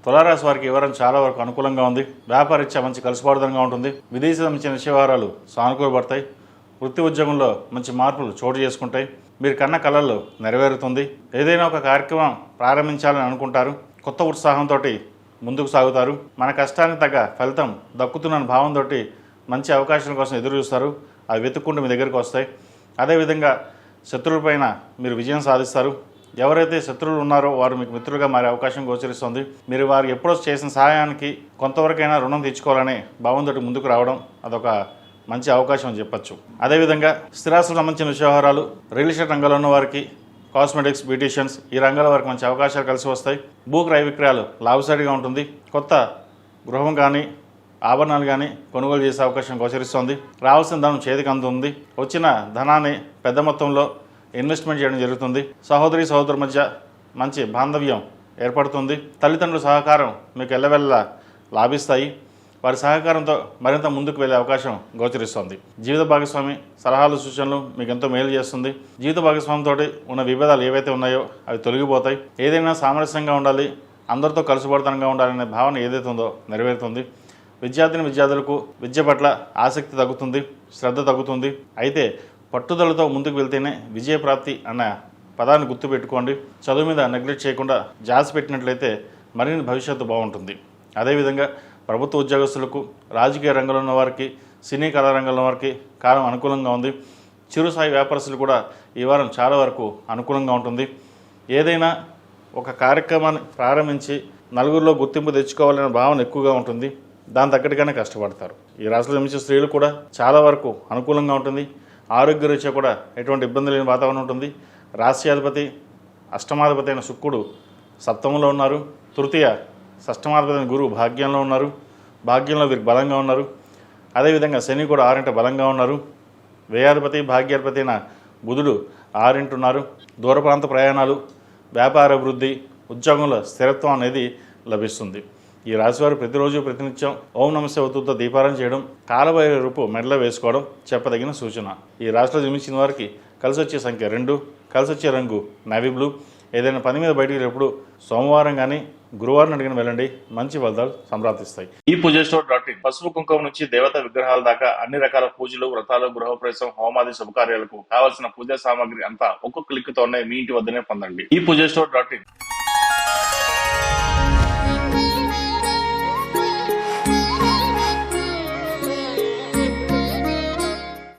తులారాశి వారికి ఈ వారం చాలా వరకు అనుకూలంగా ఉంది. వ్యాపారరీత్యా మంచి కలిసిపాడుదనంగా ఉంటుంది. విదేశీ సంబంధించిన వ్యవహారాలు సానుకూలపడతాయి. వృత్తి ఉద్యోగంలో మంచి మార్పులు చోటు చేసుకుంటాయి. మీరు కన్న కళల్లో నెరవేరుతుంది. ఏదైనా ఒక కార్యక్రమం ప్రారంభించాలని అనుకుంటారు. కొత్త ఉత్సాహంతో ముందుకు సాగుతారు. మన కష్టానికి తగ్గ ఫలితం దక్కుతున్న భావంతో మంచి అవకాశాల కోసం ఎదురు చూస్తారు. అవి వెతుక్కుంటూ మీ దగ్గరికి వస్తాయి. అదేవిధంగా శత్రువులపైన మీరు విజయం సాధిస్తారు. ఎవరైతే శత్రువులు ఉన్నారో వారు మీకు మిత్రులుగా మారే అవకాశం గోచరిస్తుంది. మీరు వారు ఎప్పుడో చేసిన సహాయానికి కొంతవరకైనా రుణం తీర్చుకోవాలనే భావంతో ముందుకు రావడం అదొక మంచి అవకాశం అని చెప్పచ్చు. అదేవిధంగా స్థిరాస్తులకు సంబంధించిన వ్యవహారాలు, రియల్ ఎస్టేట్ రంగంలో ఉన్న వారికి, కాస్మెటిక్స్, బ్యూటీషియన్స్ ఈ రంగాల వారికి మంచి అవకాశాలు కలిసి వస్తాయి. భూ క్రయ విక్రయాలు లాభసాటిగా ఉంటుంది. కొత్త గృహం కానీ ఆభరణాలు కానీ కొనుగోలు చేసే అవకాశం గోచరిస్తోంది. రావాల్సిన ధనం చేతికి అందుతుంది. వచ్చిన ధనాన్ని పెద్ద మొత్తంలో ఇన్వెస్ట్మెంట్ చేయడం జరుగుతుంది. సహోదరి సహోదరు మధ్య మంచి బాంధవ్యం ఏర్పడుతుంది. తల్లిదండ్రుల సహకారం మీకు ఎల్లవెల్లా లాభిస్తాయి. వారి సహకారంతో మరింత ముందుకు వెళ్ళే అవకాశం గోచరిస్తోంది. జీవిత భాగస్వామి సలహాలు సూచనలు మీకు ఎంతో మేలు చేస్తుంది. జీవిత భాగస్వామితో ఉన్న విభేదాలు ఏవైతే ఉన్నాయో అవి తొలగిపోతాయి. ఏదైనా సామరస్యంగా ఉండాలి, అందరితో కలిసిపడతనంగా ఉండాలనే భావన ఏదైతే ఉందో నెరవేరుతుంది. విద్యార్థులకు విద్య పట్ల ఆసక్తి తగ్గుతుంది, శ్రద్ధ తగ్గుతుంది. అయితే పట్టుదలతో ముందుకు వెళ్తేనే విజయప్రాప్తి అన్న పదాన్ని గుర్తుపెట్టుకోండి. చదువు మీద నెగ్లెక్ట్ చేయకుండా జాస్ పెట్టినట్లయితే మరిన్ని భవిష్యత్తు బాగుంటుంది. అదేవిధంగా ప్రభుత్వ ఉద్యోగస్తులకు, రాజకీయ రంగంలో ఉన్న వారికి, సినీ కళారంగంలో వారికి కాలం అనుకూలంగా ఉంది. చిరుస్థాయి వ్యాపారస్తులు కూడా ఈ వారం చాలా వరకు అనుకూలంగా ఉంటుంది. ఏదైనా ఒక కార్యక్రమాన్ని ప్రారంభించి నలుగురిలో గుర్తింపు తెచ్చుకోవాలనే భావన ఎక్కువగా ఉంటుంది. దాని తగ్గట్టుగానే కష్టపడతారు. ఈ రాశిలో జన్మించిన స్త్రీలు కూడా చాలా వరకు అనుకూలంగా ఉంటుంది. ఆరోగ్యరీత్యా కూడా ఎటువంటి ఇబ్బంది లేని వాతావరణం ఉంటుంది. రాశ్యాధిపతి అష్టమాధిపతి అయిన శుక్రుడు సప్తమంలో ఉన్నారు. తృతీయ షష్టమాధిపతి అయిన గురువు భాగ్యంలో ఉన్నారు. భాగ్యంలో వీరికి బలంగా ఉన్నారు. అదేవిధంగా శని కూడా 6 బలంగా ఉన్నారు. వ్యయాధిపతి భాగ్యాధిపతి అయిన బుధుడు 6 ఉన్నారు. దూర ప్రాంత ప్రయాణాలు, వ్యాపార అభివృద్ధి, ఉద్యోగంలో స్థిరత్వం అనేది లభిస్తుంది. ఈ రాశివారు ప్రతిరోజు ప్రతినిత్యం ఓం నమస్తే ఒత్తుతో దీపారాధన చేయడం, కాలభైరవ రూపు మెడలో వేసుకోవడం చెప్పదగిన సూచన. ఈ రాశిలో జన్మించిన వారికి కలిసి వచ్చే సంఖ్య 2, కలిసి వచ్చే రంగు నేవీ బ్లూ. ఏదైనా పని మీద బయటికి వెళ్ళినప్పుడు సోమవారం కానీ గురువారం అడిగిన వెళ్ళండి, మంచి ఫలితాలు సంప్రాప్తిస్తాయి. ఈ పూజస్టోర్.in పసుపు కుంకుమ నుంచి దేవత విగ్రహాల దాకా అన్ని రకాల పూజలు, వ్రతాలు, గృహప్రవేశం, హోమాది శుభకార్యాలకు కావలసిన పూజా సామాగ్రి అంతా ఒక్కొక్క క్లిక్ తోనే మీ ఇంటి వద్దనే పొందండి. ఈ పూజస్టోర్.in